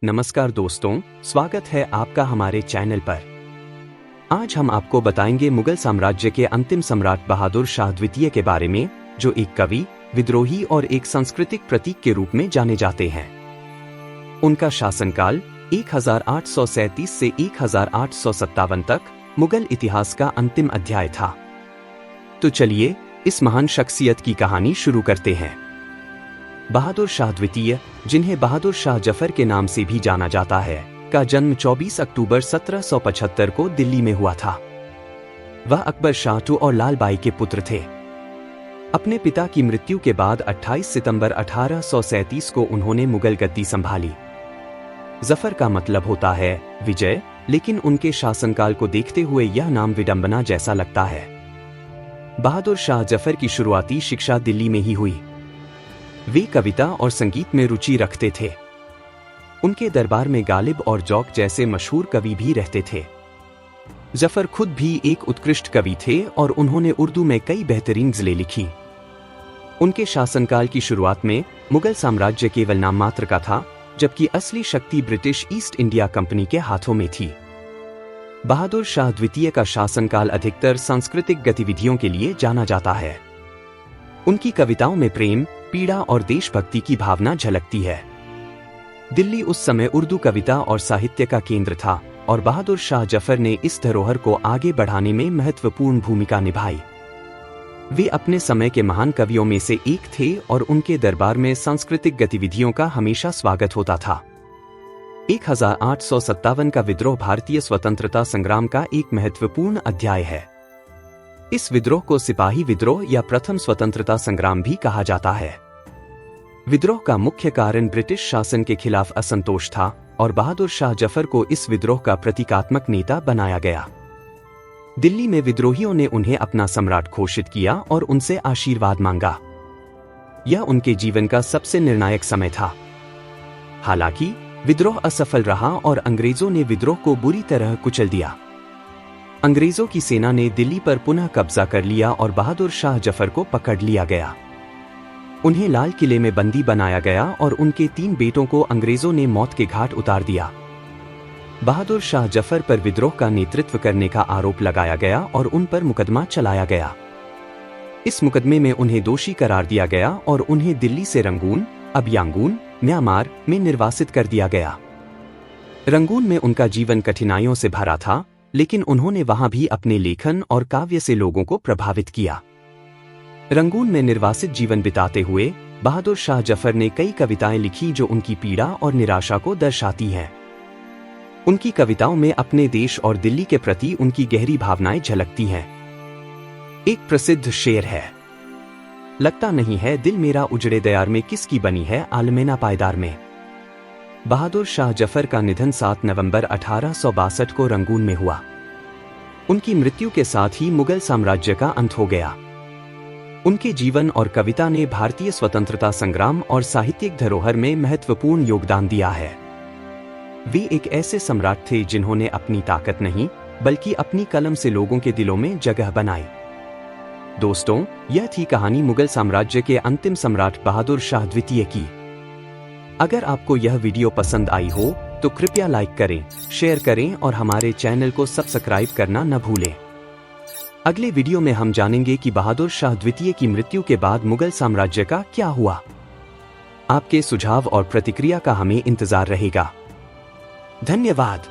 नमस्कार दोस्तों, स्वागत है आपका हमारे चैनल पर। आज हम आपको बताएंगे मुगल साम्राज्य के अंतिम सम्राट बहादुर शाह द्वितीय के बारे में, जो एक कवि, विद्रोही और एक सांस्कृतिक प्रतीक के रूप में जाने जाते हैं। उनका शासनकाल 1837 से 1857 तक मुगल इतिहास का अंतिम अध्याय था। तो चलिए इस महान शख्सियत की कहानी शुरू करते हैं। बहादुर शाह द्वितीय, जिन्हें बहादुर शाह जफर के नाम से भी जाना जाता है, का जन्म 24 अक्टूबर 1775 को दिल्ली में हुआ था। वह अकबर शाह और लाल बाई के पुत्र थे। अपने पिता की मृत्यु के बाद 28 सितंबर 1837 को उन्होंने मुगल गद्दी संभाली। जफर का मतलब होता है विजय, लेकिन उनके शासनकाल को देखते हुए यह नाम विडंबना जैसा लगता है। बहादुर शाह जफर की शुरुआती शिक्षा दिल्ली में ही हुई। वे कविता और संगीत में रुचि रखते थे। उनके दरबार में गालिब और जौक जैसे मशहूर कवि भी रहते थे। जफर खुद भी एक उत्कृष्ट कवि थे और उन्होंने उर्दू में कई बेहतरीन ग़ज़लें लिखी। उनके शासनकाल की शुरुआत में मुगल साम्राज्य केवल नाम मात्र का था, जबकि असली शक्ति ब्रिटिश ईस्ट इंडिया कंपनी के हाथों में थी। बहादुर शाह द्वितीय का शासनकाल अधिकतर सांस्कृतिक गतिविधियों के लिए जाना जाता है। उनकी कविताओं में प्रेम, पीड़ा और देशभक्ति की भावना झलकती है। दिल्ली उस समय उर्दू कविता और साहित्य का केंद्र था और बहादुर शाह जफर ने इस धरोहर को आगे बढ़ाने में महत्वपूर्ण भूमिका निभाई। वे अपने समय के महान कवियों में से एक थे और उनके दरबार में सांस्कृतिक गतिविधियों का हमेशा स्वागत होता था। 1857 का विद्रोह भारतीय स्वतंत्रता संग्राम का एक महत्वपूर्ण अध्याय है। इस विद्रोह को सिपाही विद्रोह या प्रथम स्वतंत्रता संग्राम भी कहा जाता है। विद्रोह का मुख्य कारण ब्रिटिश शासन के खिलाफ असंतोष था और बहादुर शाह जफर को इस विद्रोह का प्रतीकात्मक नेता बनाया गया। दिल्ली में विद्रोहियों ने उन्हें अपना सम्राट घोषित किया और उनसे आशीर्वाद मांगा। यह उनके जीवन का सबसे निर्णायक समय था। हालांकि विद्रोह असफल रहा और अंग्रेजों ने विद्रोह को बुरी तरह कुचल दिया। अंग्रेजों की सेना ने दिल्ली पर पुनः कब्जा कर लिया और बहादुर शाह जफर को पकड़ लिया गया। उन्हें लाल किले में बंदी बनाया गया और उनके 3 बेटों को अंग्रेजों ने मौत के घाट उतार दिया। बहादुर शाह जफर पर विद्रोह का नेतृत्व करने का आरोप लगाया गया और उन पर मुकदमा चलाया गया। इस मुकदमे में उन्हें दोषी करार दिया गया और उन्हें दिल्ली से रंगून, अब यांगून, म्यांमार में निर्वासित कर दिया गया। रंगून में उनका जीवन कठिनाइयों से भरा था, लेकिन उन्होंने वहां भी अपने लेखन और काव्य से लोगों को प्रभावित किया। रंगून में निर्वासित जीवन बिताते हुए बहादुर शाह जफर ने कई कविताएं लिखी जो उनकी पीड़ा और निराशा को दर्शाती हैं। उनकी कविताओं में अपने देश और दिल्ली के प्रति उनकी गहरी भावनाएं झलकती हैं। एक प्रसिद्ध शेर है, लगता नहीं है दिल मेरा उजड़े दयार में, किसकी बनी है आलमेना पायदार में। बहादुर शाह जफर का निधन 7 नवंबर 1862 को रंगून में हुआ। उनकी मृत्यु के साथ ही मुगल साम्राज्य का अंत हो गया। उनके जीवन और कविता ने भारतीय स्वतंत्रता संग्राम और साहित्यिक धरोहर में महत्वपूर्ण योगदान दिया है। वे एक ऐसे सम्राट थे जिन्होंने अपनी ताकत नहीं, बल्कि अपनी कलम से लोगों के दिलों में जगह बनाई। दोस्तों, यह थी कहानी मुगल साम्राज्य के अंतिम सम्राट बहादुर शाह द्वितीय की। अगर आपको यह वीडियो पसंद आई हो तो कृपया लाइक करें, शेयर करें और हमारे चैनल को सब्सक्राइब करना न भूलें। अगले वीडियो में हम जानेंगे कि बहादुर शाह द्वितीय की मृत्यु के बाद मुगल साम्राज्य का क्या हुआ। आपके सुझाव और प्रतिक्रिया का हमें इंतजार रहेगा। धन्यवाद।